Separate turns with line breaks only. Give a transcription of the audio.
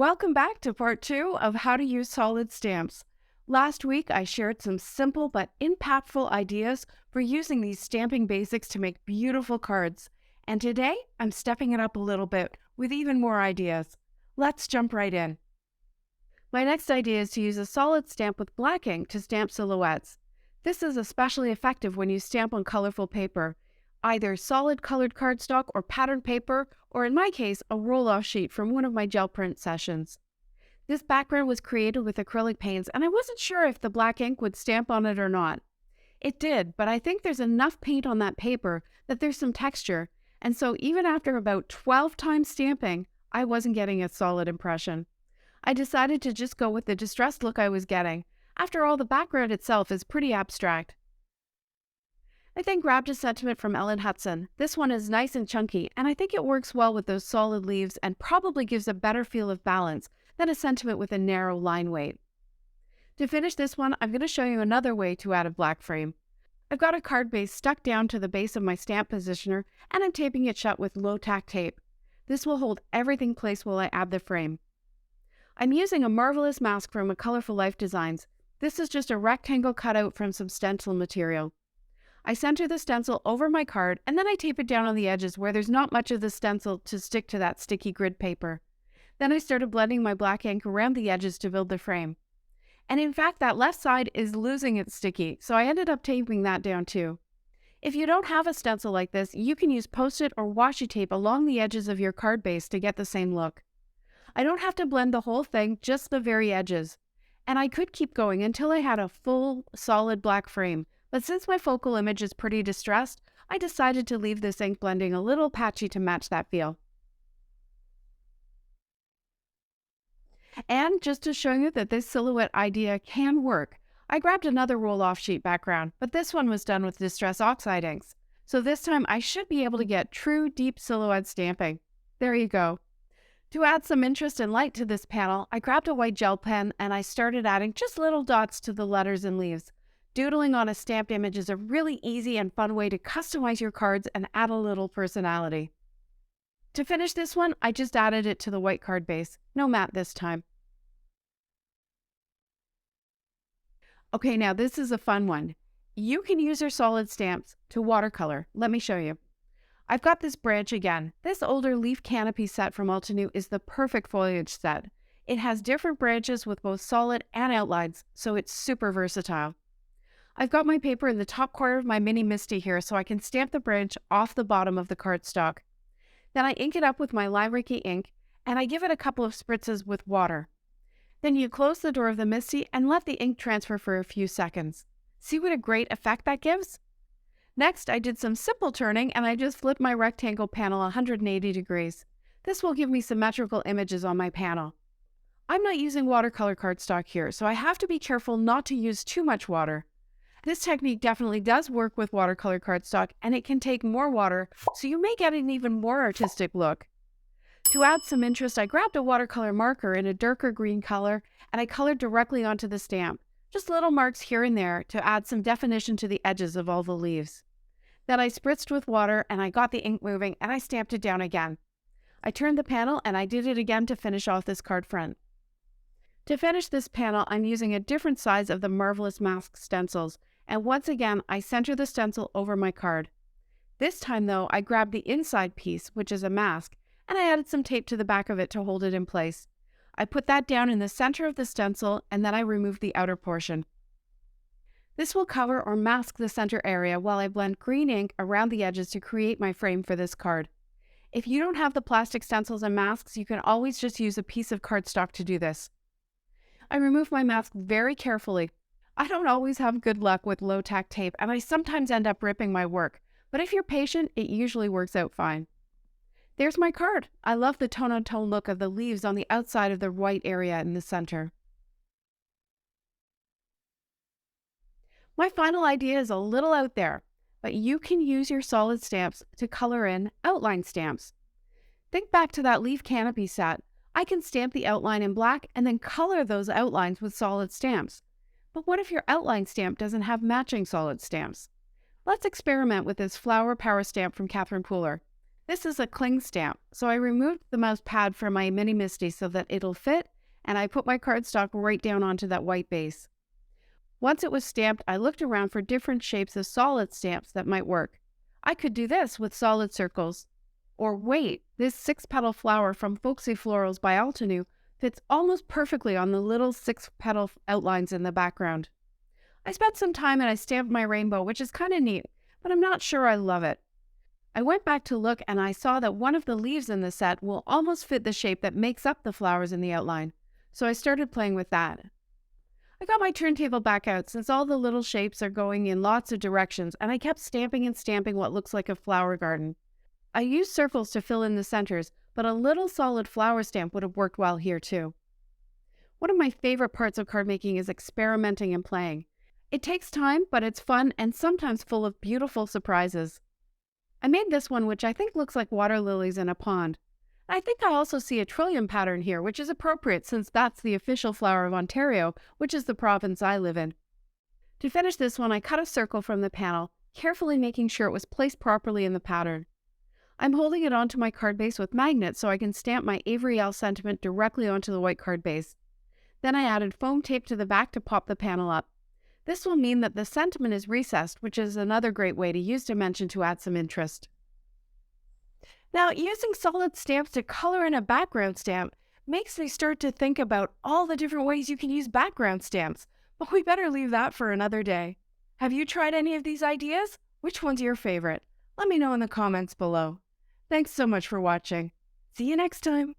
Welcome back to part 2 of how to use solid stamps. Last week, I shared some simple but impactful ideas for using these stamping basics to make beautiful cards. And today, I'm stepping it up a little bit with even more ideas. Let's jump right in. My next idea is to use a solid stamp with black ink to stamp silhouettes. This is especially effective when you stamp on colorful paper, either solid colored cardstock or patterned paper, or in my case, a roll-off sheet from one of my gel print sessions. This background was created with acrylic paints, and I wasn't sure if the black ink would stamp on it or not. It did, but I think there's enough paint on that paper that there's some texture, and so even after about 12 times stamping, I wasn't getting a solid impression. I decided to just go with the distressed look I was getting. After all, the background itself is pretty abstract. I then grabbed a sentiment from Elle and Hudson. This one is nice and chunky, and I think it works well with those solid leaves and probably gives a better feel of balance than a sentiment with a narrow line weight. To finish this one, I'm going to show you another way to add a black frame. I've got a card base stuck down to the base of my stamp positioner, and I'm taping it shut with low-tack tape. This will hold everything in place while I add the frame. I'm using a marvelous mask from a Colorful Life Designs. This is just a rectangle cutout from some stencil material. I center the stencil over my card, and then I tape it down on the edges where there's not much of the stencil to stick to that sticky grid paper. Then I started blending my black ink around the edges to build the frame. And in fact, that left side is losing its sticky, so I ended up taping that down too. If you don't have a stencil like this, you can use Post-it or washi tape along the edges of your card base to get the same look. I don't have to blend the whole thing, just the very edges. And I could keep going until I had a full, solid black frame. But since my focal image is pretty distressed, I decided to leave this ink blending a little patchy to match that feel. And just to show you that this silhouette idea can work, I grabbed another roll-off sheet background, but this one was done with Distress Oxide inks. So this time I should be able to get true deep silhouette stamping. There you go. To add some interest and light to this panel, I grabbed a white gel pen and I started adding just little dots to the letters and leaves. Doodling on a stamped image is a really easy and fun way to customize your cards and add a little personality. To finish this one, I just added it to the white card base. No mat this time. Okay, now this is a fun one. You can use your solid stamps to watercolor. Let me show you. I've got this branch again. This older leaf canopy set from Altenew is the perfect foliage set. It has different branches with both solid and outlines, so it's super versatile. I've got my paper in the top corner of my mini Misty here so I can stamp the branch off the bottom of the cardstock. Then I ink it up with my lime Ricky ink and I give it a couple of spritzes with water. Then you close the door of the Misty and let the ink transfer for a few seconds. See what a great effect that gives? Next, I did some simple turning and I just flipped my rectangle panel 180 degrees. This will give me symmetrical images on my panel. I'm not using watercolor cardstock here, so I have to be careful not to use too much water. This technique definitely does work with watercolor cardstock, and it can take more water, so you may get an even more artistic look. To add some interest, I grabbed a watercolor marker in a darker green color, and I colored directly onto the stamp. Just little marks here and there to add some definition to the edges of all the leaves. Then I spritzed with water, and I got the ink moving, and I stamped it down again. I turned the panel, and I did it again to finish off this card front. To finish this panel, I'm using a different size of the Marvelous Mask stencils, and once again, I center the stencil over my card. This time though, I grabbed the inside piece, which is a mask, and I added some tape to the back of it to hold it in place. I put that down in the center of the stencil, and then I removed the outer portion. This will cover or mask the center area while I blend green ink around the edges to create my frame for this card. If you don't have the plastic stencils and masks, you can always just use a piece of cardstock to do this. I remove my mask very carefully. I don't always have good luck with low-tack tape, and I sometimes end up ripping my work, but if you're patient, it usually works out fine. There's my card. I love the tone-on-tone look of the leaves on the outside of the white area in the center. My final idea is a little out there, but you can use your solid stamps to color in outline stamps. Think back to that leaf canopy set. I can stamp the outline in black and then color those outlines with solid stamps. But what if your outline stamp doesn't have matching solid stamps? Let's experiment with this flower power stamp from Catherine Pooler. This is a cling stamp, so I removed the mouse pad from my Mini Misty so that it'll fit, and I put my cardstock right down onto that white base. Once it was stamped, I looked around for different shapes of solid stamps that might work. I could do this with solid circles. Or wait, this 6-petal flower from Folksy Florals by Altenew fits almost perfectly on the little 6-petal outlines in the background. I spent some time and I stamped my rainbow, which is kind of neat, but I'm not sure I love it. I went back to look and I saw that one of the leaves in the set will almost fit the shape that makes up the flowers in the outline, so I started playing with that. I got my turntable back out since all the little shapes are going in lots of directions, and I kept stamping and stamping what looks like a flower garden. I used circles to fill in the centers, but a little solid flower stamp would have worked well here too. One of my favorite parts of card making is experimenting and playing. It takes time, but it's fun and sometimes full of beautiful surprises. I made this one, which I think looks like water lilies in a pond. I think I also see a trillium pattern here, which is appropriate since that's the official flower of Ontario, which is the province I live in. To finish this one, I cut a circle from the panel, carefully making sure it was placed properly in the pattern. I'm holding it onto my card base with magnets so I can stamp my Avery Elle sentiment directly onto the white card base. Then I added foam tape to the back to pop the panel up. This will mean that the sentiment is recessed, which is another great way to use dimension to add some interest. Now, using solid stamps to color in a background stamp makes me start to think about all the different ways you can use background stamps, but we better leave that for another day. Have you tried any of these ideas? Which one's your favorite? Let me know in the comments below. Thanks so much for watching. See you next time.